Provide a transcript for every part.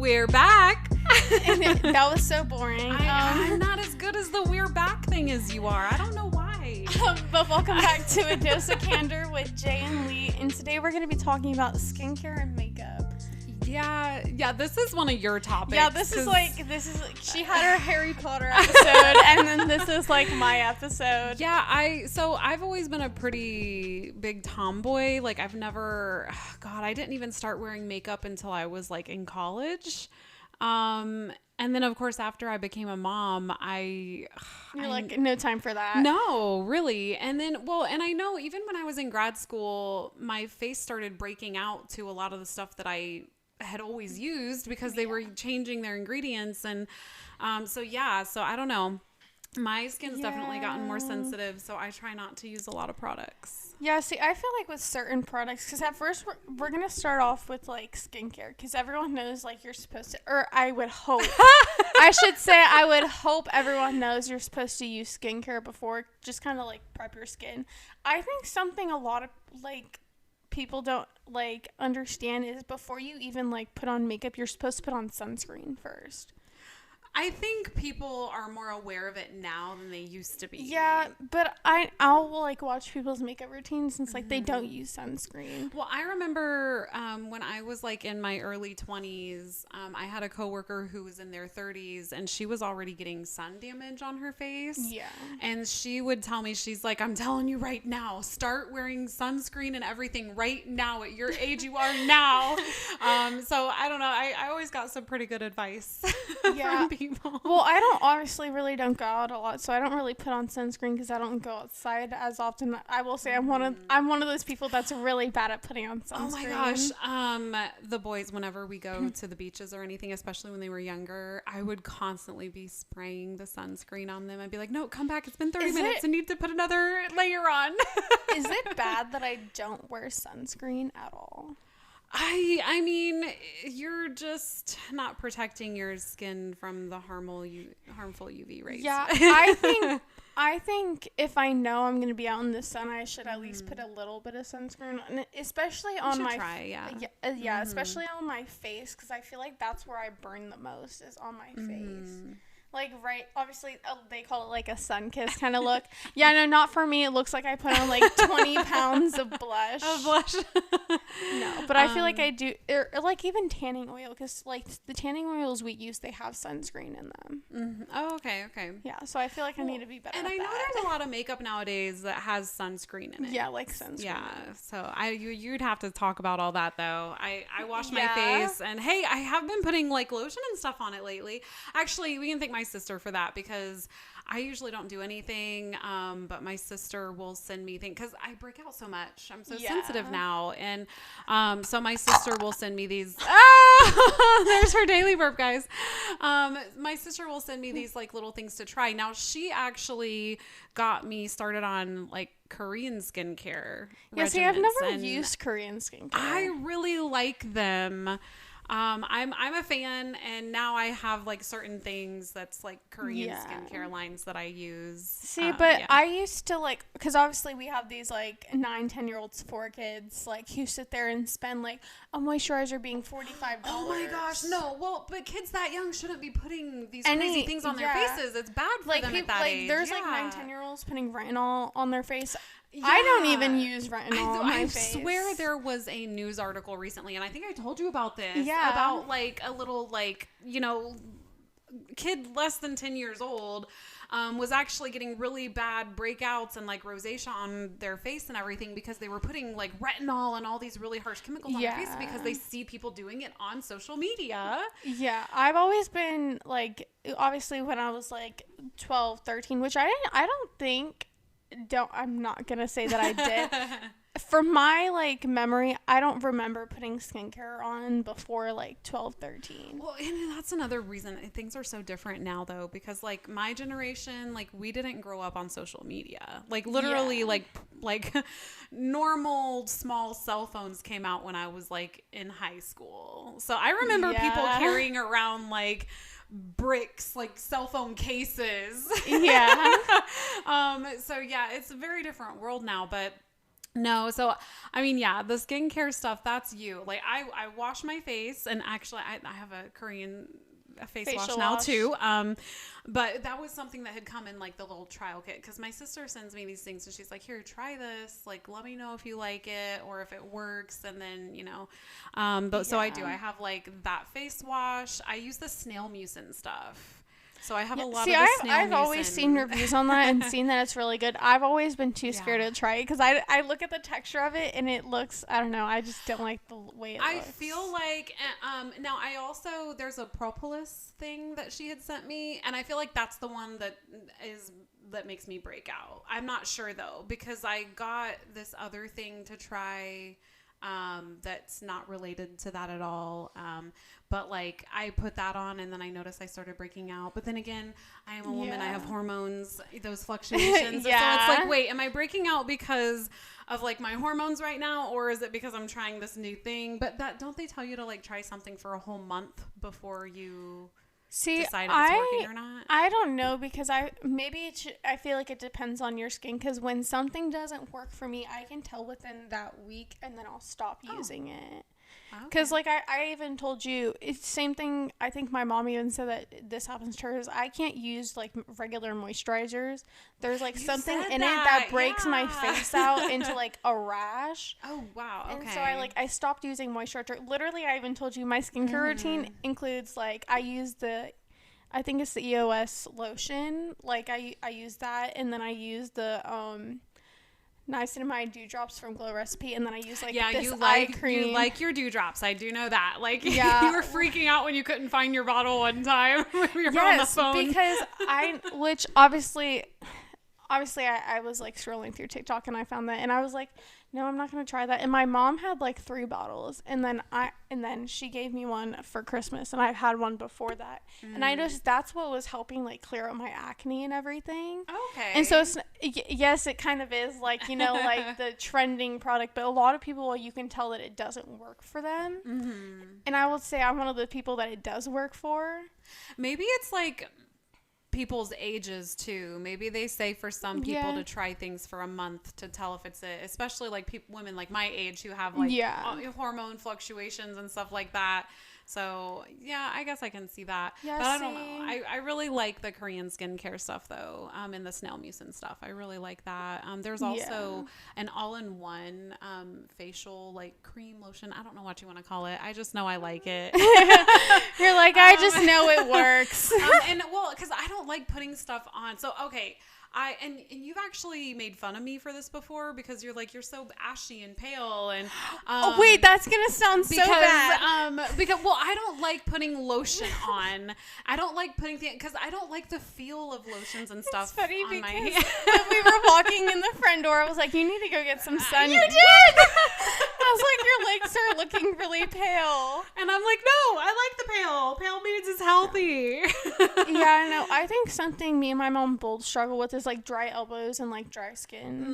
We're back. That was so boring. I'm not as good as the we're back thing as you are. I don't know why. But welcome back to A Dose of Candor with Jay and Lee. And today we're going to be talking about skincare and makeup. Yeah, this is one of your topics. Yeah, this is like, she had her Harry Potter episode, and then this is like my episode. Yeah, I've always been a pretty big tomboy. Like I didn't even start wearing makeup until I was like in college. And then of course after I became a mom, You're like, no time for that. No, really. And then, and I know even when I was in grad school, my face started breaking out to a lot of the stuff that I had always used because they were changing their ingredients. And so I don't know. My skin's definitely gotten more sensitive, so I try not to use a lot of products. Yeah, see, I feel like with certain products, because at first we're going to start off with, like, skincare, because everyone knows, like, you're supposed to, or I would hope, I would hope everyone knows you're supposed to use skincare before, just kind of, like, prep your skin. I think something a lot of, like, people don't, like, understand is before you even, like, put on makeup, you're supposed to put on sunscreen first. I think people are more aware of it now than they used to be. Yeah, but I'll like watch people's makeup routines and it's like they don't use sunscreen. Well, I remember when I was like in my early 20s, I had a coworker who was in their 30s and she was already getting sun damage on her face. Yeah. And she would tell me, she's like, I'm telling you right now, start wearing sunscreen and everything right now at your age you are now. So I don't know. I always got some pretty good advice from people. Well, I don't go out a lot, so I don't really put on sunscreen because I don't go outside as often. I will say I'm one of those people that's really bad at putting on sunscreen. Oh my gosh. The boys, whenever we go to the beaches or anything, especially when they were younger, I would constantly be spraying the sunscreen on them. I'd be like, no, come back. It's been 30 minutes. I need to put another layer on. Is it bad that I don't wear sunscreen at all? I mean, you're just not protecting your skin from the harmful UV rays. Yeah, I think if I know I'm going to be out in the sun, I should at least put a little bit of sunscreen on, especially on my especially on my face, because I feel like that's where I burn the most is on my face. Like, right, obviously, they call it, like, a sun kiss kind of look. Yeah, no, not for me. It looks like I put on, like, 20 pounds of blush. No, but I feel like I do, or, like, even tanning oil, because, like, the tanning oils we use, they have sunscreen in them. Mm-hmm. Oh, okay. Yeah, so I feel like I need to be better and at I know that. there's a lot of makeup nowadays that has sunscreen in it. Yeah, like sunscreen. Yeah, so you'd have to talk about all that, though. I wash my face, and, hey, I have been putting, like, lotion and stuff on it lately. Actually, we can thank my sister for that because I usually don't do anything, but my sister will send me things because I break out so much. I'm so sensitive now, and so my sister will send me these. There's her daily burp, guys. My sister will send me these like little things to try. Now she actually got me started on like Korean skincare. Yeah, see, I've never used Korean skincare. I really like them. I'm a fan, and now I have like certain things that's like Korean skincare lines that I use. See, but I used to like, because obviously we have these like 9-10-year-olds, 4 kids, like who sit there and spend like a moisturizer being $45. Oh my gosh, no. Well, but kids that young shouldn't be putting these crazy things on their faces. It's bad for them at that age. There's like 9-10-year-olds putting retinol on their face. Yeah. I don't even use retinol on my face. I swear there was a news article recently, and I think I told you about this. Yeah. About like a little like, kid less than 10 years old was actually getting really bad breakouts and like rosacea on their face and everything because they were putting like retinol and all these really harsh chemicals on their face because they see people doing it on social media. Yeah. I've always been like, obviously when I was like 12, 13, which I'm not going to say that I did. From my, like, memory, I don't remember putting skincare on before, like, 12, 13. Well, and that's another reason things are so different now, though, because, like, my generation, like, we didn't grow up on social media. Like, literally, like normal small cell phones came out when I was, like, in high school. So I remember people carrying around, like, bricks, like cell phone cases. Yeah. So yeah, it's a very different world now, but No, so I mean, yeah, the skincare stuff, that's you. Like I wash my face, and actually I have a Korean face wash now too. But that was something that had come in like the little trial kit, because my sister sends me these things and she's like, here, try this, like let me know if you like it or if it works, and then so I do. I have like that face wash. I use the snail mucin stuff. So I have a lot of the snail I've always seen reviews on that and seen that it's really good. I've always been too scared to try it because I look at the texture of it and it looks, I don't know, I just don't like the way it looks. I feel like, now I also, there's a propolis thing that she had sent me, and I feel like that's the one that makes me break out. I'm not sure though, because I got this other thing to try that's not related to that at all. But like I put that on and then I noticed I started breaking out. But then again, I am a woman. I have hormones, those fluctuations. So it's like, wait, am I breaking out because of like my hormones right now? Or is it because I'm trying this new thing? But don't they tell you to like try something for a whole month before you decide if it's working or not? I don't know, because I feel like it depends on your skin, because when something doesn't work for me, I can tell within that week and then I'll stop using it. Because like I even told you, it's the same thing. I think my mom even said that this happens to her. Is I can't use like regular moisturizers. There's like something in it that breaks my face out into like a rash. Oh wow. Okay. And so I stopped using moisturizer. Literally, I even told you my skincare routine includes like I use I think it's the EOS lotion. Like I use that, and then I use the niacinamide dewdrops from Glow Recipe, and then I use this eye cream. You like your dewdrops. I do know that. Like you were freaking out when you couldn't find your bottle one time when you were on the phone. Because which obviously I was like scrolling through TikTok and I found that, and I was like, no, I'm not going to try that. And my mom had like 3 bottles, and then she gave me one for Christmas, and I've had one before that. And I noticed that's what was helping like clear up my acne and everything. Okay. And so yes, it kind of is like, like the trending product, but a lot of people, you can tell that it doesn't work for them. Mm-hmm. And I will say I'm one of the people that it does work for. Maybe it's like people's ages too. Maybe they say for some people to try things for a month to tell if it's it, especially like women like my age who have like hormone fluctuations and stuff like that. So yeah, I guess I can see that. Yeah, but I don't know. I really like the Korean skincare stuff though. And the snail mucin stuff. I really like that. There's also an all-in-one facial like cream lotion. I don't know what you want to call it. I just know I like it. You're like, I just know it works. And well, because I don't like putting stuff on. So okay. And you've actually made fun of me for this before, because you're like, you're so ashy and pale, and oh wait, that's gonna sound so bad. Because I don't like putting lotion on. I don't like putting things, because I don't like the feel of lotions and stuff. It's funny on my because when we were walking in the front door, I was like, you need to go get some sun. You did. I was like, your legs are looking really pale, and I'm like, no, I like the pale. Pale means it's healthy. Yeah, no, I think something me and my mom both struggle with is like dry elbows and like dry skin.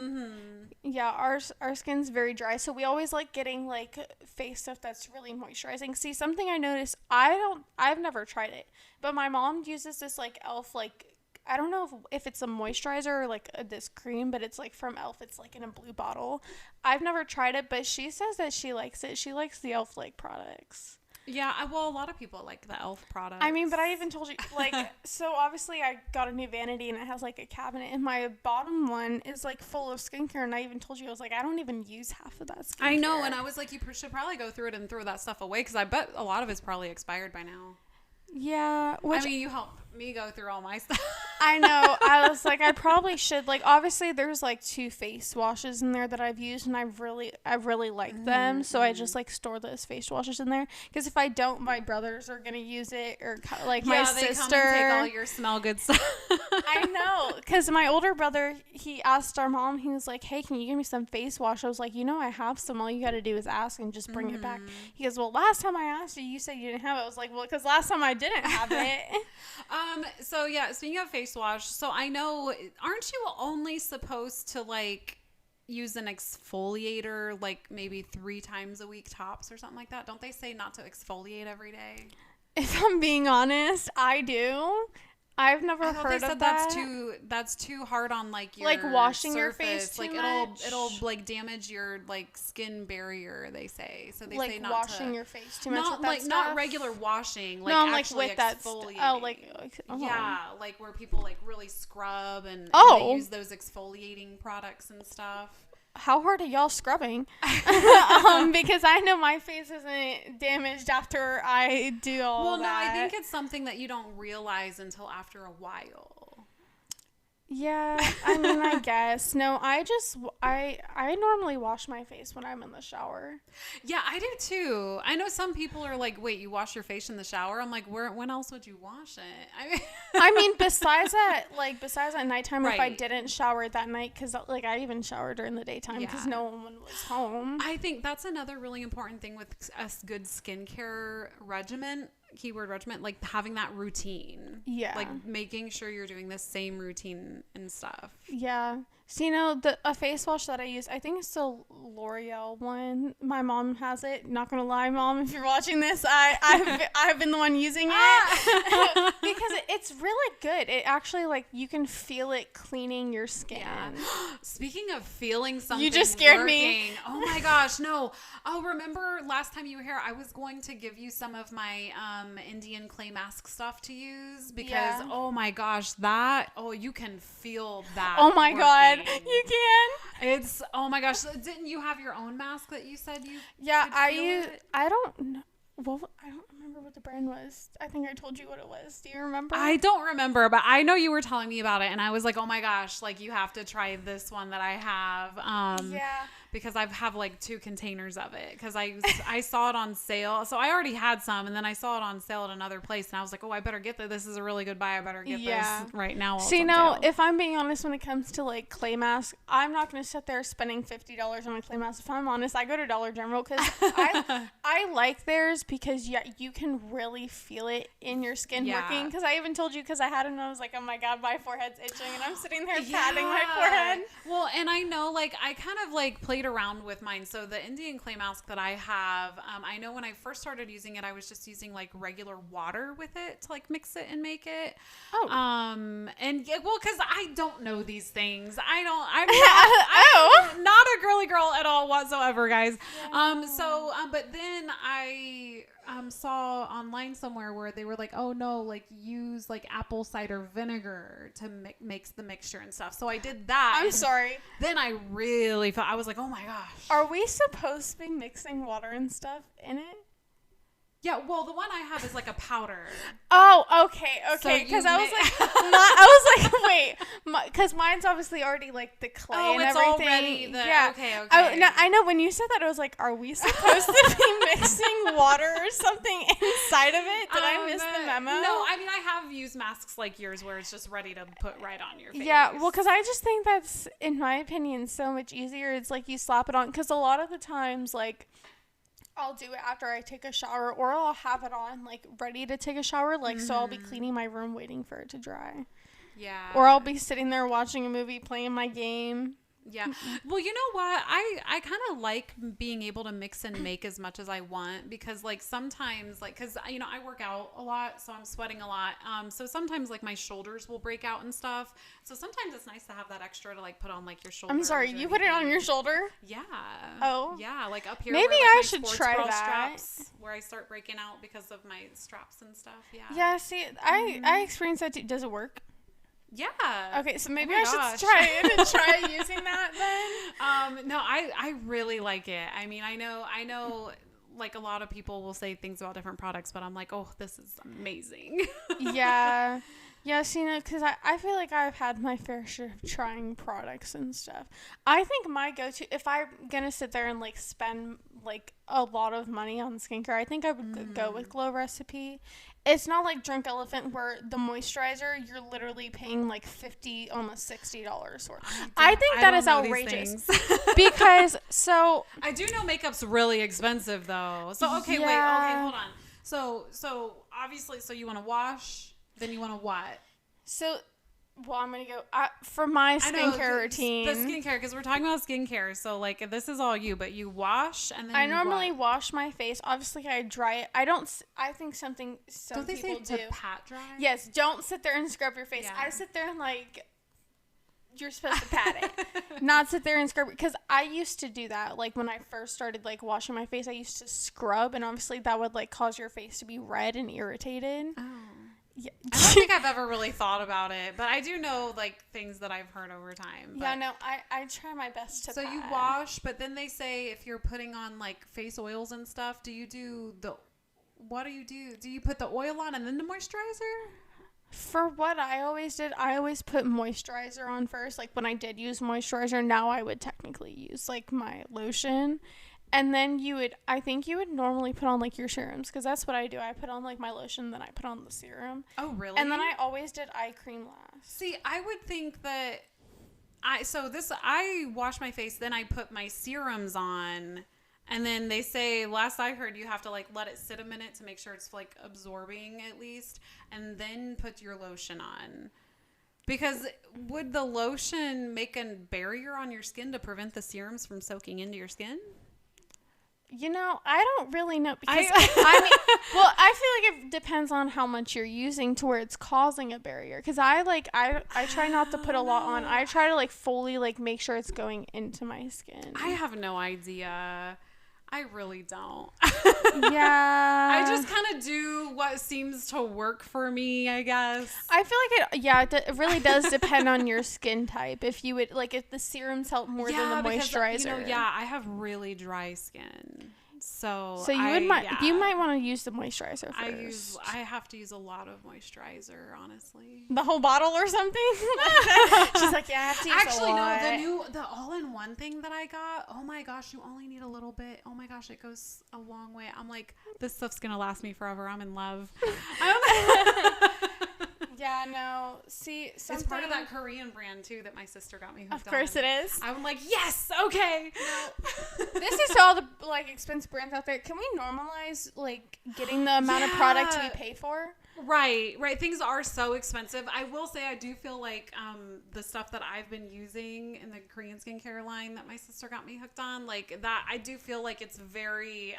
Mm-hmm. Yeah, our skin's very dry, so we always like getting like face stuff that's really moisturizing. See, something I noticed, I've never tried it, but my mom uses this like e.l.f. like, I don't know if it's a moisturizer or like this cream, but it's like from e.l.f. It's like in a blue bottle. I've never tried it, but she says that she likes it. She likes the e.l.f. like products. Yeah, well, a lot of people like the e.l.f. products. I mean, but I even told you, like, so obviously I got a new vanity and it has like a cabinet, and my bottom one is like full of skincare, and I even told you, I was like, I don't even use half of that skincare. I know, and I was like, you should probably go through it and throw that stuff away, because I bet a lot of it's probably expired by now. Yeah. I mean, you helped me go through all my stuff. I know. I was like, I probably should. Like, obviously, there's like 2 face washes in there that I've used, and I've really liked them. So I just like store those face washes in there, because if I don't, my brothers are gonna use it, or like my sister. They come and take all your smell good stuff. I know, because my older brother, he asked our mom. He was like, "Hey, can you give me some face wash?" I was like, I have some. All you got to do is ask and just bring it back. He goes, "Well, last time I asked you, you said you didn't have it." I was like, "Well, because last time I didn't have it." So yeah, speaking of face wash, so I know, aren't you only supposed to like use an exfoliator like maybe 3 times a week tops or something like that? Don't they say not to exfoliate every day? If I'm being honest, I do. I've never heard of that. That's too hard on like your like washing surface. Your face too like much? it'll like damage your like skin barrier. They say so. They like say not washing to, your face too much. Not with that like stuff? Not regular washing. Like no, I'm actually like with exfoliating. that. Yeah, like where people like really scrub and they use those exfoliating products and stuff. How hard are y'all scrubbing? Because I know my face isn't damaged after I do all that. Well, no, I think it's something that you don't realize until after a while. Yeah, I mean, I guess. No, I normally wash my face when I'm in the shower. Yeah, I do too. I know some people are like, wait, you wash your face in the shower? I'm like, when else would you wash it? I mean, besides at nighttime, right. If I didn't shower that night, because like I even showered during the daytime because no one was home. I think that's another really important thing with a good skincare regimen. Keyword regiment, like having that routine. Yeah. Like making sure you're doing the same routine and stuff. Yeah. So, a face wash that I use, I think it's the L'Oreal one. My mom has it. Not going to lie, Mom, if you're watching this, I've been the one using it. Because it's really good. It actually, like, you can feel it cleaning your skin. Yeah. Speaking of feeling something You just scared me. Oh, my gosh, no. Oh, remember last time you were here, I was going to give you some of my Indian clay mask stuff to use. Because, oh, my gosh, you can feel that. Oh, my God. You can. It's oh my gosh! Didn't you have your own mask that you said you? Yeah, I don't know. Well, I don't remember what the brand was. I think I told you what it was. Do you remember? I don't remember, but I know you were telling me about it, and I was like, oh my gosh, like you have to try this one that I have. Yeah. Because I have like 2 containers of it because I saw it on sale. So I already had some, and then I saw it on sale at another place, and I was like, oh, I better get this. This is a really good buy. I better get this right now. See, now, if I'm being honest, when it comes to like clay mask, I'm not going to sit there spending $50 on a clay mask. If I'm honest, I go to Dollar General because I like theirs because you can really feel it in your skin working. Because I even told you because I had it and I was like, oh my God, my forehead's itching, and I'm sitting there patting my forehead. Well, and I know like I kind of like played around with mine. So the Indian clay mask that I have, I know when I first started using it, I was just using like regular water with it to like mix it and make it. And because I don't know these things. I'm not a girly girl at all whatsoever, guys. Yeah. But then I saw online somewhere where they were like, oh no, like use like apple cider vinegar to makes the mixture and stuff. So I did that. I'm sorry. Then I really felt, I was like, oh my gosh. Are we supposed to be mixing water and stuff in it? Yeah, well, the one I have is like a powder. Oh, okay. Because I was like, wait, because mine's obviously already like the clay and everything. Already okay. I know when you said that, I was like, are we supposed to be mixing water or something inside of it? Did I miss the memo? No, I mean, I have used masks like yours where it's just ready to put right on your face. Yeah, well, because I just think that's, in my opinion, so much easier. It's like you slap it on, because a lot of the times, like, I'll do it after I take a shower, or I'll have it on, like, ready to take a shower, like, so I'll be cleaning my room waiting for it to dry. Yeah. Or I'll be sitting there watching a movie, playing my game. Yeah. Well, you know what? I kind of like being able to mix and make as much as I want, because like sometimes like, cause you know, I work out a lot, so I'm sweating a lot. So sometimes like my shoulders will break out and stuff. So sometimes it's nice to have that extra to like put on like your shoulder. I'm sorry, you put it on your shoulder? Yeah. Oh. Yeah. Like up here. Maybe where, like, I should try that. Straps, where I start breaking out because of my straps and stuff. Yeah. Yeah. See, I experienced that too. Does it work? Yeah. Okay, so maybe I should try using that then. No, I really like it. I mean, I know like a lot of people will say things about different products, but I'm like, oh, this is amazing. Yeah. Yes, you know, because I feel like I've had my fair share of trying products and stuff. I think my go-to, if I'm going to sit there and, like, spend, like, a lot of money on skincare, I think I would go with Glow Recipe. It's not like Drunk Elephant where the moisturizer, you're literally paying, like, $50, almost $60 for. I think that is outrageous. Because, so... I do know makeup's really expensive, though. So, okay, hold on. So obviously, so you want to wash... Then you want to what? So Well, I'm going to go for my skincare routine. The skincare, because we're talking about skincare. So, like, this is all you, but you wash and then I normally wash my face. Obviously, I dry it. I think some don't they people say do. To pat dry? Yes, don't sit there and scrub your face. Yeah. I sit there and, like, you're supposed to pat it. Not sit there and scrub it. Because I used to do that. Like, when I first started, like, washing my face, I used to scrub. And obviously, that would, like, cause your face to be red and irritated. Oh. Yeah. I don't think I've ever really thought about it, but I do know like things that I've heard over time. Yeah, no, I try my best to. So you wash, but then they say if you're putting on like face oils and stuff, what do you do? Do you put the oil on and then the moisturizer? For what I always did, I always put moisturizer on first. Like when I did use moisturizer, now I would technically use like my lotion. And then I think you would normally put on, like, your serums, because that's what I do. I put on, like, my lotion, then I put on the serum. Oh, really? And then I always did eye cream last. See, I would think that I wash my face, then I put my serums on, and then they say, last I heard, you have to, like, let it sit a minute to make sure it's, like, absorbing at least, and then put your lotion on. Because would the lotion make a barrier on your skin to prevent the serums from soaking into your skin? You know, I don't really know because I feel like it depends on how much you're using to where it's causing a barrier. Because I try not to put a lot on. I try to like fully like make sure it's going into my skin. I have no idea. I really don't. Yeah. I just kind of do what seems to work for me, I guess. I feel like it really does depend on your skin type. If you would, like, if the serums help more than the moisturizer. Because, I have really dry skin. So you might want to use the moisturizer first. I have to use a lot of moisturizer, honestly. The whole bottle or something? She's like, yeah, I have to use Actually, a lot. no, the all-in-one thing that I got, oh my gosh, you only need a little bit. Oh my gosh, it goes a long way. I'm like, this stuff's going to last me forever. I'm in love. Yeah, no. See, it's part of that Korean brand too that my sister got me hooked on. Of course it is. I'm like, yes, okay. No. This is to all the like expensive brands out there. Can we normalize like getting the amount of product we pay for? Right. Things are so expensive. I will say I do feel like the stuff that I've been using in the Korean skincare line that my sister got me hooked on, like that, I do feel like it's very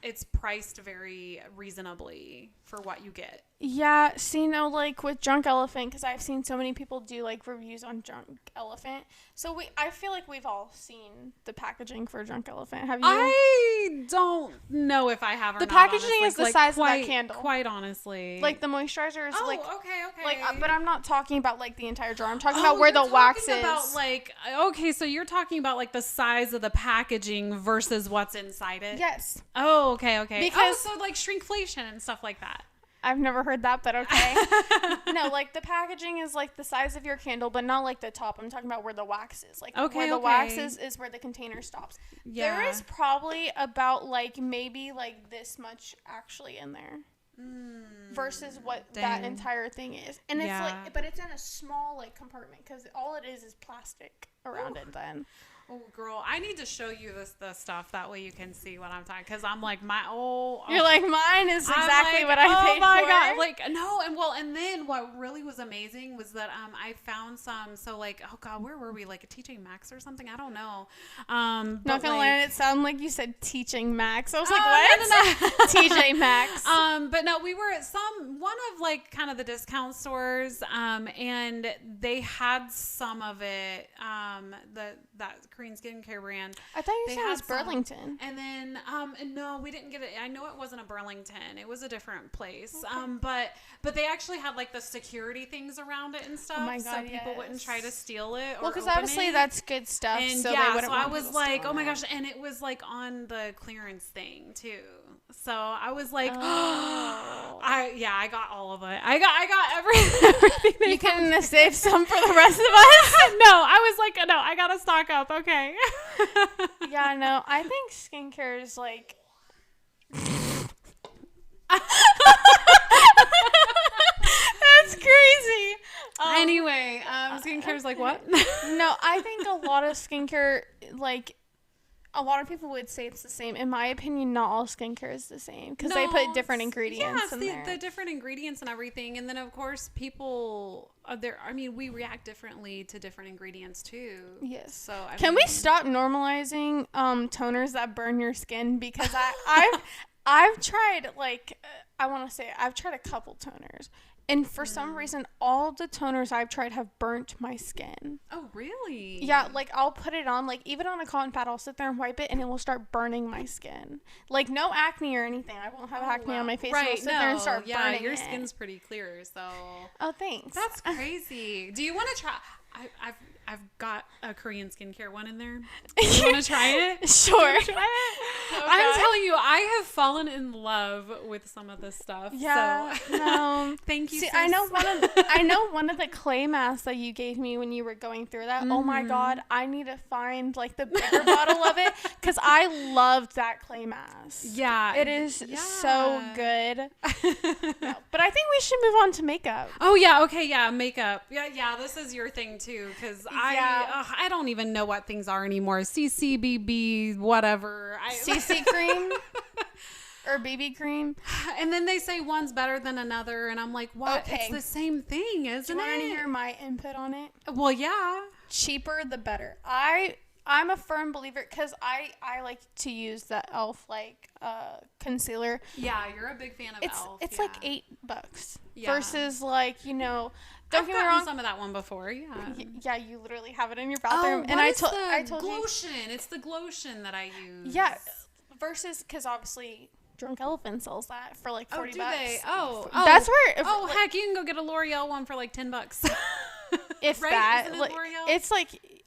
it's priced very reasonably for what you get. Yeah, see, no, like with Drunk Elephant, because I've seen so many people do like reviews on Drunk Elephant. So I feel like we've all seen the packaging for Drunk Elephant. Have you? I don't know if I have or the not. Packaging honestly. is the size of that candle. Quite honestly. Like the moisturizer is okay. Like, but I'm not talking about like the entire jar. I'm talking about where the wax is. About like, okay, so you're talking about like the size of the packaging versus what's inside it. Yes. Oh, okay. Because so like shrinkflation and stuff like that. I've never heard that, but okay. No, like the packaging is like the size of your candle, but not like the top. I'm talking about where the wax is. Like where the wax is where the container stops. Yeah. There is probably about like maybe like this much actually in there. Versus what that entire thing is. And it's like, but it's in a small like compartment because all it is plastic around it then. Oh, girl, I need to show you the stuff. That way you can see what I'm talking. Because I'm like, You're like, mine is exactly what I paid for. Oh, my God. Like, no. And then what really was amazing was that I found some. So, like, oh, God, where were we? Like a TJ Maxx or something? I don't know. Not going to let it sound like you said Teaching Max. I was like, what? No. TJ Maxx. But no, we were at one of, like, kind of the discount stores. And they had some of it, that Korean skincare brand. I thought you said it was Burlington. And then, no, we didn't get it. I know it wasn't a Burlington. It was a different place. Okay. But they actually had like the security things around it and stuff. Oh my God, so people wouldn't try to steal it. Well, because obviously that's good stuff. And so yeah, they wouldn't so I was like, oh my gosh, and it was like on the clearance thing too. So I was like, I got all of it. I got everything. You couldn't save some for the rest of us? No, I was like, no, I gotta stock up. Okay. Yeah, no, I think skincare is like. That's crazy. Anyway, skincare is like what? No, I think a lot of skincare, like, a lot of people would say it's the same. In my opinion, not all skincare is the same because they put different ingredients in there. The different ingredients and everything. And then, of course, people, we react differently to different ingredients, too. Yes. So, Can we stop normalizing toners that burn your skin? Because I've tried, I've tried a couple toners. And for some reason, all the toners I've tried have burnt my skin. Oh, really? Yeah, I'll put it on, even on a cotton pad, I'll sit there and wipe it, and it will start burning my skin. No acne or anything. I won't have acne on my face. Right, I'll sit there and start burning it. Your skin's pretty clear, so. Oh, thanks. That's crazy. Do you want to try? I've got a Korean skincare one in there. Do you want to try it? Sure. Try it? Okay. I'm telling you, I have fallen in love with some of this stuff. Yeah. So. No. Thank you. See, sis. I know one of the clay masks that you gave me when you were going through that. Mm-hmm. Oh my God, I need to find the bigger bottle of it because I loved that clay mask. Yeah. It is so good. No, but I think we should move on to makeup. Oh yeah. Okay. Yeah. Makeup. Yeah. This is your thing too, because I don't even know what things are anymore. CCBB, whatever. CC cream or BB cream. And then they say one's better than another, and I'm like, what? Okay. It's the same thing, isn't it? Do you want to hear my input on it? Well, yeah. Cheaper the better. I'm a firm believer because I like to use the e.l.f. Concealer. Yeah, you're a big fan of e.l.f. It's $8 yeah. versus Don't get me wrong. Some of that one before, yeah. Yeah, you literally have it in your bathroom, and I told Glotion. It's the Glotion that I use. Yeah, versus because obviously Drunk Elephant sells that for $40. Oh, do they? That's where. Heck, you can go get a L'Oreal one for $10. If right? that, Isn't it L'Oreal? it's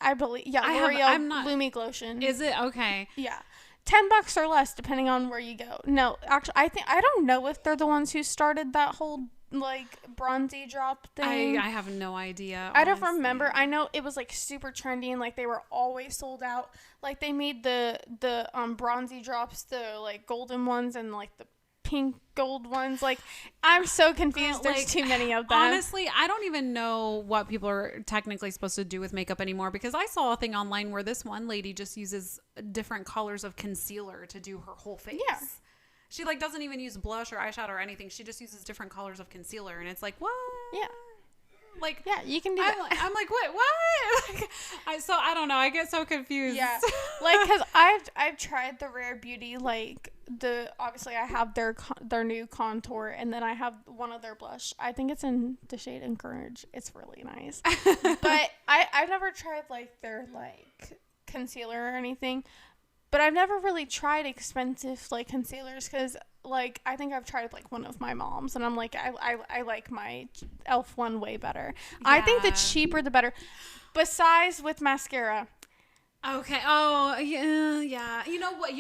I believe, L'Oreal Lumi Glotion. Is it okay? Yeah. $10 or less depending on where you go. No, actually, I don't know if they're the ones who started that whole bronzy drop thing. I have no idea. Honestly. I don't remember. I know it was super trendy and they were always sold out. They made the bronzy drops, the golden ones and the pink gold ones. I'm so confused. There's too many of them. Honestly, I don't even know what people are technically supposed to do with makeup anymore, because I saw a thing online where this one lady just uses different colors of concealer to do her whole face. Yeah. She doesn't even use blush or eyeshadow or anything. She just uses different colors of concealer, and it's what? Yeah. Yeah, you can do that. I'm like, what? So I don't know. I get so confused. Yeah. Because I've tried the Rare Beauty, obviously I have their new contour, and then I have one of their blush. I think it's in the shade Encourage. It's really nice. But I've never tried their concealer or anything. But I've never really tried expensive concealers because I think I've tried one of my mom's, and I'm I like my e.l.f. one way better. Yeah. I think the cheaper the better. Besides with mascara. Okay. Oh, yeah. You know what?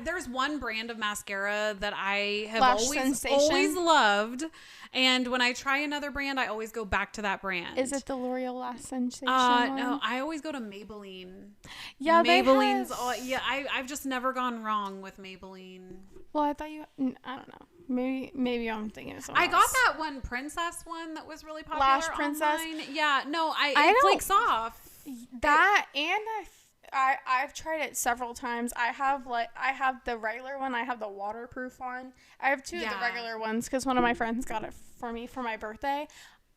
There's one brand of mascara that I have always loved. And when I try another brand, I always go back to that brand. Is it the L'Oreal Lash Sensation No, I always go to Maybelline. Yeah, Maybelline's. I've just never gone wrong with Maybelline. Well, I thought I don't know. Maybe I'm thinking of something else. I got that one princess one that was really popular. Lash Princess. Online. Yeah. No, it flakes off. That I've tried it several times. I have the regular one. I have the waterproof one. I have two of the regular ones because one of my friends got it for me for my birthday.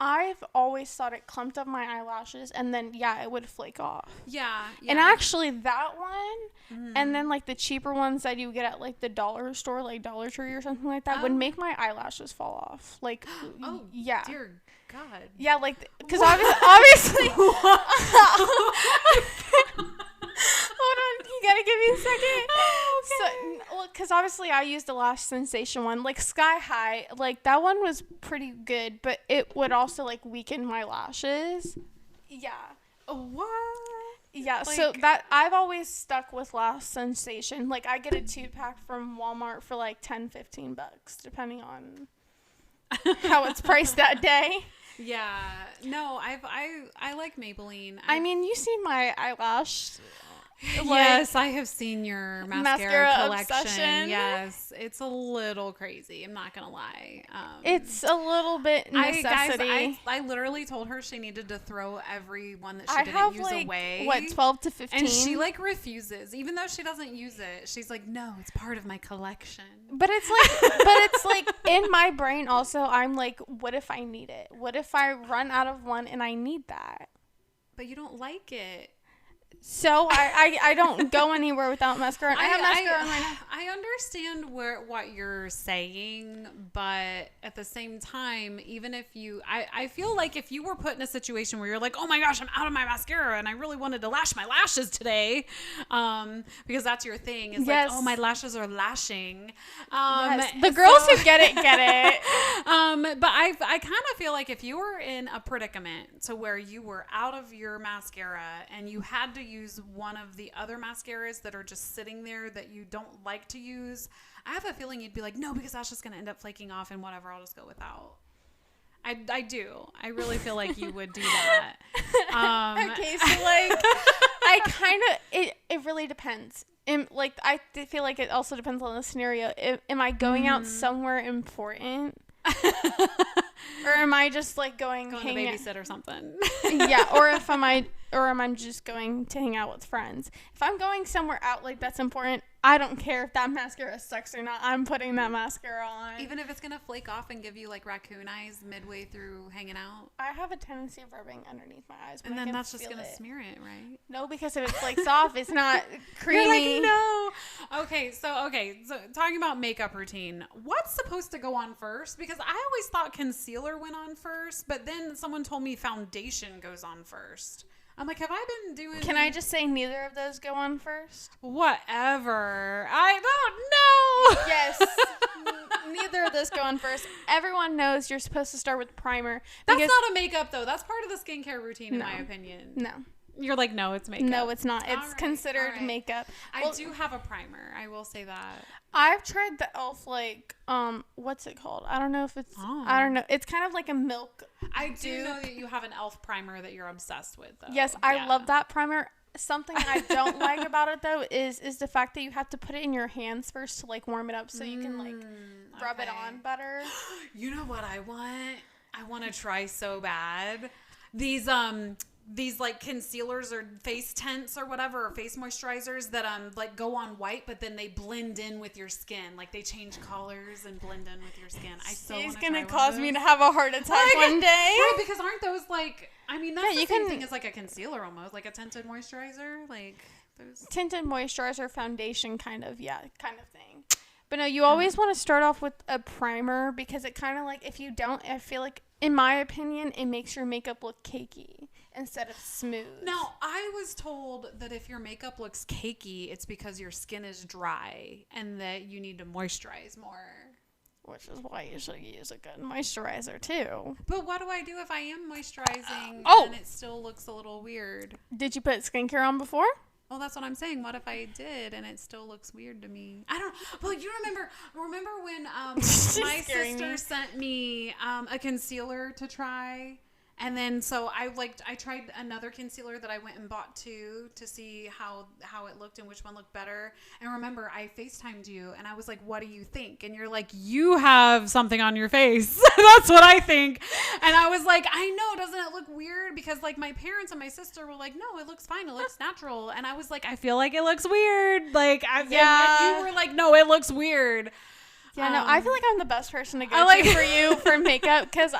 I've always thought it clumped up my eyelashes, and then it would flake off. Yeah. And actually that one, and then the cheaper ones that you get at the dollar store, Dollar Tree or something like that, would make my eyelashes fall off. Oh, yeah. Dear God. Yeah, because obviously. Hold on, you gotta give me a second. Okay. So, because obviously I used the Lash Sensation one, Sky High, that one was pretty good, but it would also weaken my lashes. Yeah. What? Yeah. So that I've always stuck with Lash Sensation. I get a 2-pack from Walmart for $10-15, depending on how it's priced that day. Yeah. No, I like Maybelline. I mean, you see my eyelash. Yes, I have seen your mascara collection. Obsession. Yes, it's a little crazy. I'm not gonna lie. It's a little bit necessity. I literally told her she needed to throw every one that she didn't use away. What, 12 to 15? And she like refuses, even though she doesn't use it. She's like, no, it's part of my collection. But it's like in my brain also. I'm like, what if I need it? What if I run out of one and I need that? But you don't like it. So I don't go anywhere without mascara. I have mascara on right now. I understand what you're saying, but at the same time, even if I feel like if you were put in a situation where you're like, oh my gosh, I'm out of my mascara and I really wanted to lash my lashes today, because that's your thing. It's like, oh, my lashes are lashing. The girls who get it. But I kind of feel like if you were in a predicament to where you were out of your mascara and you had to use one of the other mascaras that are just sitting there that you don't like to use, I have a feeling you'd be like, no, because that's just going to end up flaking off and whatever, I'll just go without. I do. I really feel like you would do that. Okay, so like, I kind of, it really depends. I feel like it also depends on the scenario. Am I going out somewhere important? Or am I just like going to babysit or something? Yeah, or am I just going to hang out with friends? If I'm going somewhere out like that's important, I don't care if that mascara sucks or not. I'm putting that mascara on. Even if it's going to flake off and give you like raccoon eyes midway through hanging out? I have a tendency of rubbing underneath my eyes. And then that's just going to smear it, right? No, because if it flakes off, it's not creamy. You're like, no. Okay, so talking about makeup routine, what's supposed to go on first? Because I always thought concealer went on first, but then someone told me foundation goes on first. I'm like, have I been doing... Can I just say neither of those go on first? Whatever. I don't know. Yes. Neither of those go on first. Everyone knows you're supposed to start with primer. That's not a makeup, though. That's part of the skincare routine, in my opinion. No. You're like, no, it's makeup. No, it's not. It's considered makeup. I do have a primer. I will say that. I've tried the e.l.f. What's it called? I don't know if it's, I don't know. It's kind of like a milk. I do know that you have an e.l.f. primer that you're obsessed with, though. Yes, I love that primer. Something I don't like about it, though, is the fact that you have to put it in your hands first to, like, warm it up so you can, like, rub it on better. You know what I want? I want to try so bad. These like concealers or face tints or whatever, or face moisturizers that like go on white, but then they blend in with your skin. Like they change colors and blend in with your skin. She's gonna cause me to have a heart attack one day. Right, because aren't those like? I mean, that's the same thing as like a concealer almost, like a tinted moisturizer, like those tinted moisturizer foundation kind of thing. But no, you always want to start off with a primer because it kind of like if you don't, I feel like in my opinion, it makes your makeup look cakey instead of smooth. Now, I was told that if your makeup looks cakey, it's because your skin is dry and that you need to moisturize more. Which is why you should use a good moisturizer, too. But what do I do if I am moisturizing and it still looks a little weird? Did you put skincare on before? Well, that's what I'm saying. What if I did and it still looks weird to me? I don't. Well, you remember when my sister sent me a concealer to try, and then so I tried another concealer that I went and bought to see how it looked and which one looked better. And remember, I FaceTimed you and I was like, "What do you think?" And you're like, "You have something on your face." That's what I think. And I was like, "I know, doesn't it look weird?" Because like my parents and my sister were like, "No, it looks fine. It looks natural." And I was like, "I feel like it looks weird." Like, and you were like, "No, it looks weird." Yeah, no, I feel like I'm the best person to go to for you for makeup because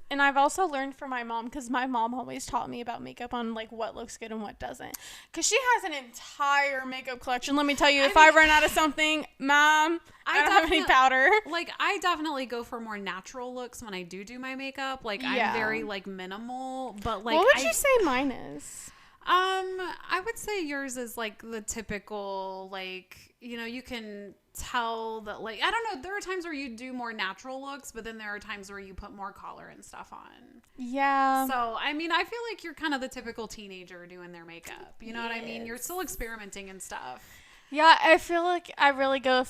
and I've also learned from my mom because my mom always taught me about makeup on like what looks good and what doesn't because she has an entire makeup collection. Let me tell you, if I run out of something, Mom, I don't have any powder. Like I definitely go for more natural looks when I do my makeup. Like I'm very like minimal, but like what would you say mine is? I would say yours is like the typical, like, you know, you can tell that, like, I don't know, there are times where you do more natural looks, but then there are times where you put more color and stuff on. Yeah. So, I mean, I feel like you're kind of the typical teenager doing their makeup. You know what I mean? You're still experimenting and stuff. Yeah, I feel like I really go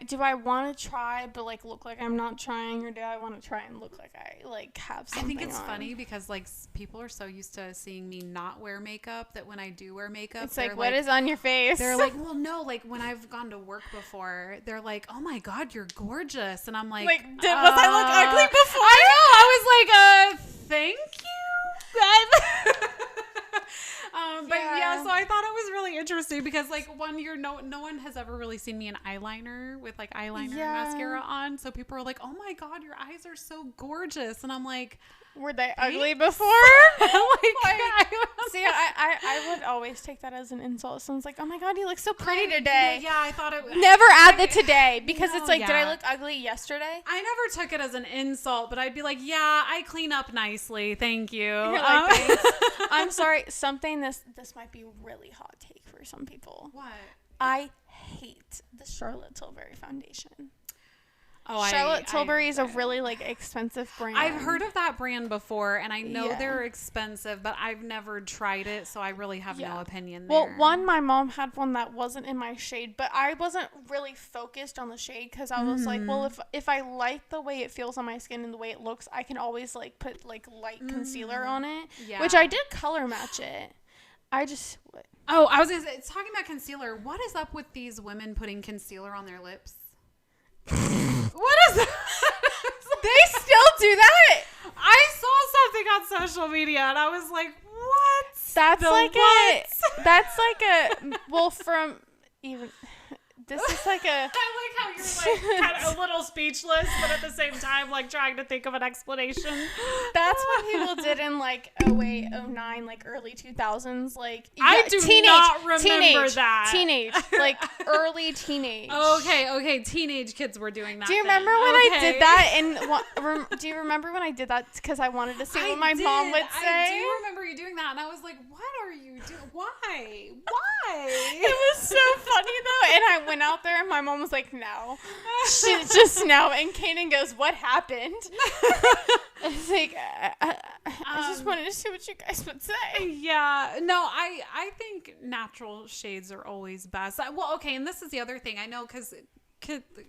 do I want to try but like look like I'm not trying, or do I want to try and look like I like have something I think it's on? funny because like people are so used to seeing me not wear makeup that when I do wear makeup, it's like, what is on your face? They're like, well, no, like when I've gone to work before, they're like, oh my God, you're gorgeous. And I'm like, was I look ugly before? I know. I was like, thank you. But yeah, so I thought it was really interesting because like no one has ever really seen me in eyeliner with like eyeliner and mascara on. So people are like, oh my God, your eyes are so gorgeous. And I'm like, were they ugly before? See, I would always take that as an insult. Someone's like, oh my God, you look so pretty today. Yeah, I thought it was. Never add the today because it's like, did I look ugly yesterday? I never took it as an insult, but I'd be like, yeah, I clean up nicely. Thank you. You're like, thanks. I'm sorry. This might be really hot take for some people. What? I hate the Charlotte Tilbury foundation. Oh, Charlotte Tilbury is a really like expensive brand. I've heard of that brand before, and I know they're expensive, but I've never tried it, so I really have no opinion there. Well, my mom had one that wasn't in my shade, but I wasn't really focused on the shade because I was like, well, if I like the way it feels on my skin and the way it looks, I can always like put like light concealer on it, which I did color match it. I was gonna say, talking about concealer, what is up with these women putting concealer on their lips? What is that? They still do that? I saw something on social media and I was like, what? That's from even this is like a I like how you're like kind of a little speechless, but at the same time like trying to think of an explanation. That's what people did in like 08, 09, like early 2000s. Like I do not remember that. Teenage, like early teenage. Okay, teenage kids were doing that. Do you remember when I did that? And do you remember when I did that because I wanted to see what my mom would say? I do remember you doing that, and I was like, "What are you doing? Why? It was so funny though, and I went out there and my mom was like, no. She just no. And Kanan goes, what happened? I was like, I just wanted to see what you guys would say. Yeah. No, I think natural shades are always best. Well, okay, and this is the other thing. I know because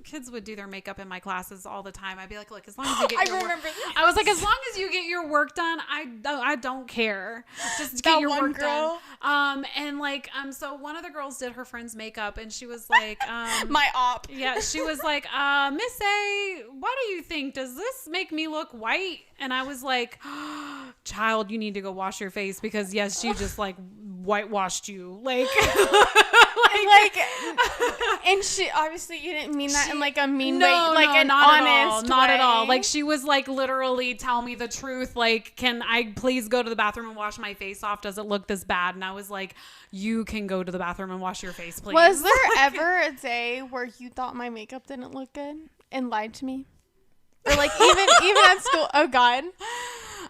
kids would do their makeup in my classes all the time. I'd be like, look, as long as you get your work, I was like, as long as you get your work done, I don't care. Just get your work done. And like, so one of the girls did her friend's makeup and she was like, my op. Yeah. She was like, Miss A, what do you think? Does this make me look white? And I was like, child, you need to go wash your face because yes, she just like whitewashed you. Like, and she obviously you didn't mean that in like a mean way, like an not honest not way. at all. Like she was like literally tell me the truth. Like, can I please go to the bathroom and wash my face off? Does it look this bad? And I was like, you can go to the bathroom and wash your face, please. Was there ever a day where you thought my makeup didn't look good and lied to me? Or like even at school? Oh God.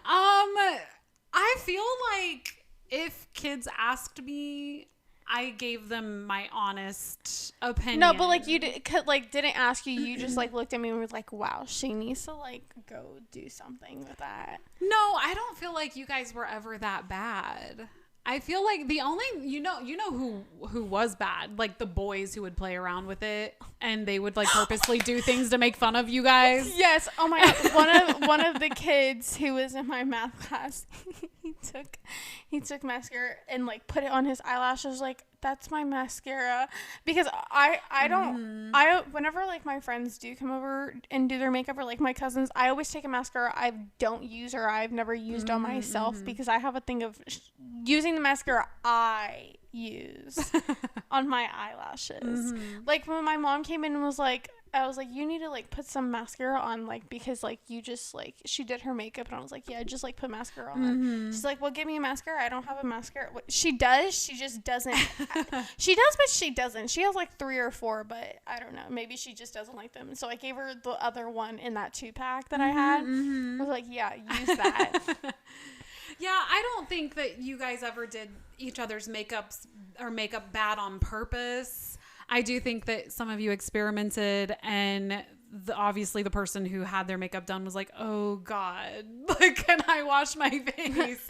I feel like if kids asked me, I gave them my honest opinion. No, but like you didn't ask you. You just like looked at me and were like, "Wow, she needs to like go do something with that." No, I don't feel like you guys were ever that bad. I feel like the only you know who was bad, like the boys who would play around with it and they would like purposely do things to make fun of you guys. Yes. Oh my God. One of the kids who was in my math class, he took mascara and like put it on his eyelashes. Like, that's my mascara, because I don't whenever like my friends do come over and do their makeup, or like my cousins, I always take a mascara I don't use or I've never used on myself, because I have a thing of using the mascara I use on my eyelashes. Like when my mom came in and was like, I was like, you need to like put some mascara on, like, because like you just like, she did her makeup and I was like, yeah, just like put mascara on. She's like, well, give me a mascara. I don't have a mascara. She does, she just doesn't. She does, but she doesn't. She has like 3 or 4, but I don't know, maybe she just doesn't like them. So I gave her the other one in that 2-pack that I had. I was like, yeah, use that. Yeah, I don't think that you guys ever did each other's makeups or makeup bad on purpose. I do think that some of you experimented, and obviously the person who had their makeup done was like, oh God, like, can I wash my face?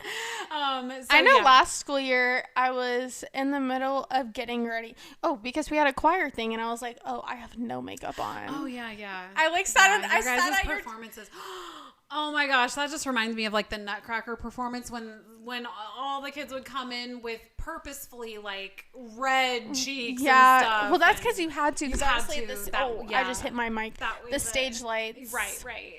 I know last school year I was in the middle of getting ready. Oh, because we had a choir thing, and I was like, oh, I have no makeup on. Oh, yeah. I like sat I sat at your performances. Oh my gosh, that just reminds me of like the Nutcracker performance when all the kids would come in with purposefully like red cheeks and stuff. Well, that's because you had to. Because honestly, I just hit my mic. The stage lights. Right.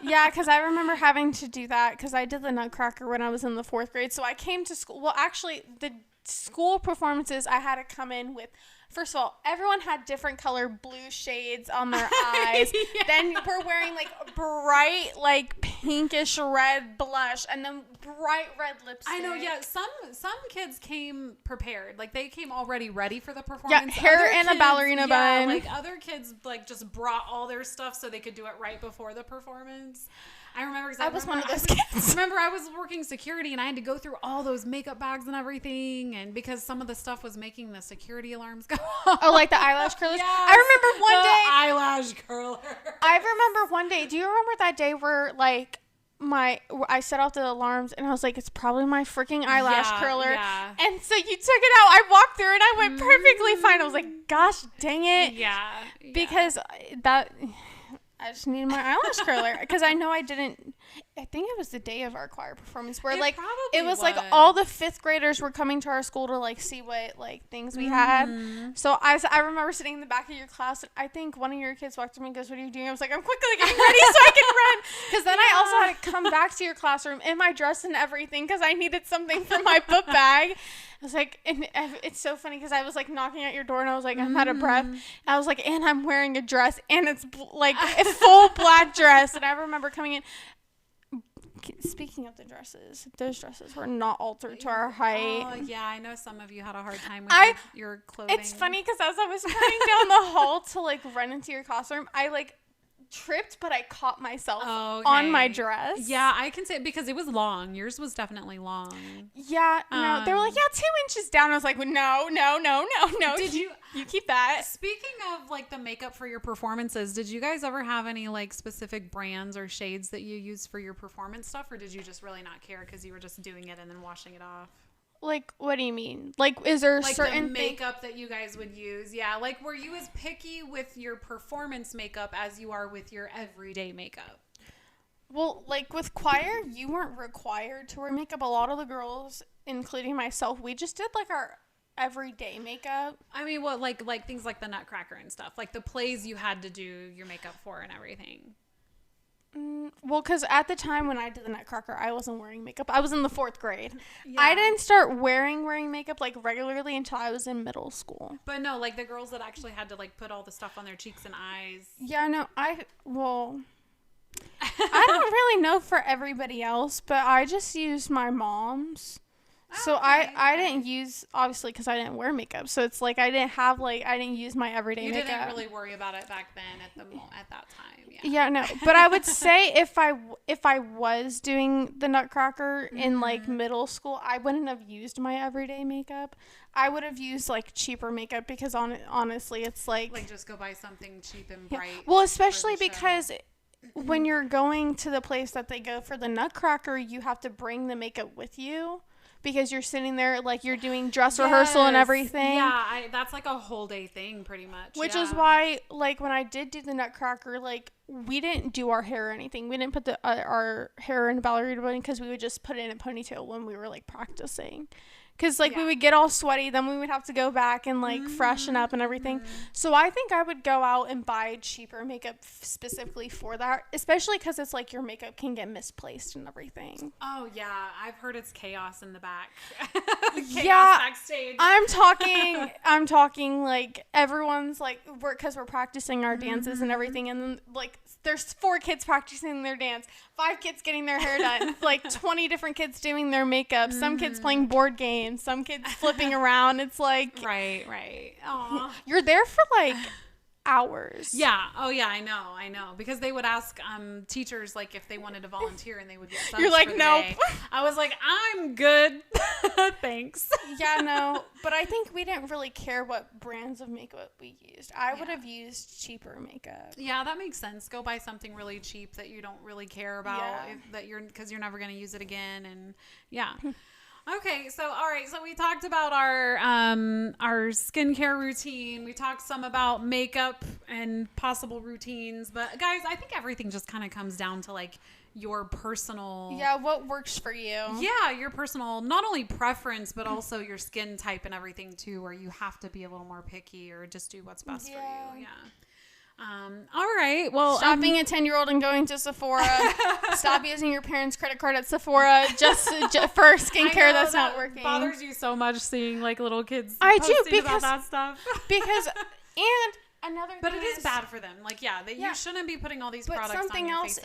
Yeah, because I remember having to do that because I did the Nutcracker when I was in the 4th grade. So I came to school. Well, actually, the school performances, I had to come in with. First of all, everyone had different color blue shades on their eyes. Yeah. Then we're wearing like bright, like pinkish red blush, and then bright red lipstick. I know, yeah. Some kids came prepared, like they came already ready for the performance. Yeah, hair and a ballerina bun. Like other kids, like just brought all their stuff so they could do it right before the performance. I remember because I was one of those kids. Remember, I was working security and I had to go through all those makeup bags and everything, and because some of the stuff was making the security alarms go off. Oh, like the eyelash curlers? Yes, I remember one day. Eyelash curler. I remember one day. Do you remember that day where like I set off the alarms and I was like, it's probably my freaking eyelash curler. Yeah. And so you took it out. I walked through and I went perfectly fine. I was like, gosh, dang it. Yeah. Because I just needed my eyelash curler because I know I didn't. I think it was the day of our choir performance where it was like all the 5th graders were coming to our school to like see what like things we had. So I remember sitting in the back of your class and I think one of your kids walked to me and goes, "What are you doing?" I was like, "I'm quickly getting ready so I can run." Because then I also had to come back to your classroom in my dress and everything because I needed something for my book bag. I was like, and it's so funny because I was like knocking at your door and I was like, I'm out of breath. And I was like, and I'm wearing a dress and it's like a full black dress. And I remember coming in. Speaking of the dresses, those dresses were not altered to our height. Oh, yeah. I know some of you had a hard time with your clothing. It's funny because as I was running down the hall to like run into your classroom, I like tripped, but I caught myself on my dress. Yeah, I can say it because it was long. Yours was definitely long. Yeah, no, they were like, 2 inches down. I was like, no. Did you keep that? Speaking of like the makeup for your performances, did you guys ever have any like specific brands or shades that you used for your performance stuff, or did you just really not care because you were just doing it and then washing it off? Like, what do you mean? Like, is there like certain the makeup that you guys would use? Yeah, like were you as picky with your performance makeup as you are with your everyday makeup? Well, like with choir, you weren't required to wear makeup. A lot of the girls, including myself, we just did like our everyday makeup. I mean, what like things like the Nutcracker and stuff, like the plays you had to do your makeup for and everything. Well, because at the time when I did the Nutcracker, I wasn't wearing makeup. I was in the 4th grade. Yeah. I didn't start wearing makeup like regularly until I was in middle school. But no, like the girls that actually had to like put all the stuff on their cheeks and eyes. Yeah, no, I don't really know for everybody else, but I just used my mom's. So I didn't use, obviously, because I didn't wear makeup. So it's like I didn't use my everyday makeup. You didn't really worry about it back then at that time. Yeah. Yeah, no. But I would say if I was doing the Nutcracker in like middle school, I wouldn't have used my everyday makeup. I would have used like cheaper makeup because honestly, it's like just go buy something cheap and bright. Well, especially because when you're going to the place that they go for the Nutcracker, you have to bring the makeup with you. Because you're sitting there, like, you're doing dress rehearsal and everything. Yeah, that's, like, a whole day thing, pretty much. Which is why, like, when I did do the Nutcracker, like, we didn't do our hair or anything. We didn't put our hair in a ballerina bun because we would just put it in a ponytail when we were, like, practicing. Because, like, we would get all sweaty. Then we would have to go back and, like, freshen up and everything. So I think I would go out and buy cheaper makeup specifically for that. Especially because it's, like, your makeup can get misplaced and everything. Oh, yeah. I've heard it's chaos in the back. Chaos backstage. I'm talking, like, everyone's, like, because we're practicing our dances and everything. And then, like, there's 4 kids practicing their dance. 5 kids getting their hair done. Like, 20 different kids doing their makeup. Some kids playing board games. Some kids flipping around. It's like right. Aww. You're there for like hours. Yeah. Oh yeah, I know. Because they would ask teachers like if they wanted to volunteer and they would get subs. You're like, nope. I was like, I'm good. Thanks. Yeah, no. But I think we didn't really care what brands of makeup we used. I would have used cheaper makeup. Yeah, that makes sense. Go buy something really cheap that you don't really care about, because you're never going to use it again, and Okay, so all right, so we talked about our skincare routine. We talked some about makeup and possible routines, but guys, I think everything just kind of comes down to like your personal what works for you. Yeah, your personal not only preference but also your skin type and everything too, where you have to be a little more picky or just do what's best for you. Yeah. All right. Well, stop being a 10-year-old and going to Sephora. Stop using your parents' credit card at Sephora just for skincare that's not working. Bothers you so much seeing like little kids. I do, because about that stuff. But it is bad for them. Like, you shouldn't be putting all these products on your something else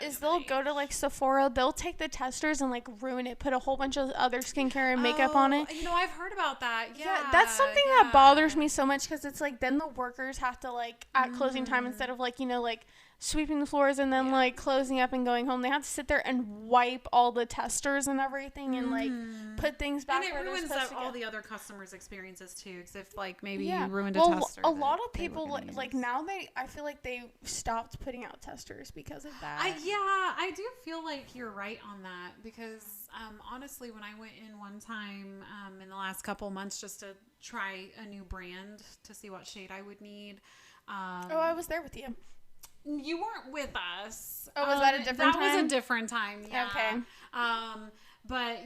is they'll go to like Sephora, they'll take the testers and like ruin it, put a whole bunch of other skincare and makeup on it. You know, I've heard about that. Yeah, that's something that bothers me so much, because it's like then the workers have to like at closing time, instead of like, you know, like sweeping the floors and then like closing up and going home, they have to sit there and wipe all the testers and everything and like put things back. And it ruins all the other customers' experiences too, because if like maybe you ruined a tester. A lot of people like now I feel like they stopped putting out testers because of that. I do feel like you're right on that, because honestly, when I went in one time in the last couple months just to try a new brand to see what shade I would need. I was there with you. You weren't with us. Oh, was that a different time? That was a different time, yeah. Okay. But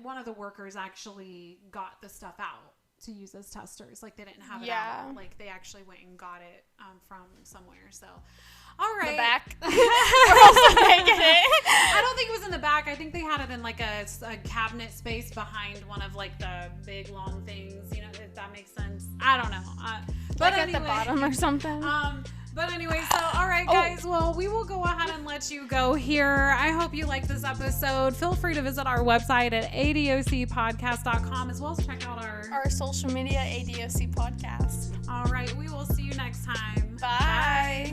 one of the workers actually got the stuff out to use as testers. Like, they didn't have it out. Like, they actually went and got it from somewhere. So, all right. The back. Where else did they get it? I don't think it was in the back. I think they had it in like a cabinet space behind one of like the big long things. You know, if that makes sense. I don't know. But like anyway, at the bottom or something. But anyway, so all right, guys. Well, we will go ahead and let you go here. I hope you liked this episode. Feel free to visit our website at adocpodcast.com, as well as check out our social media, ADOC Podcast. All right, we will see you next time. Bye.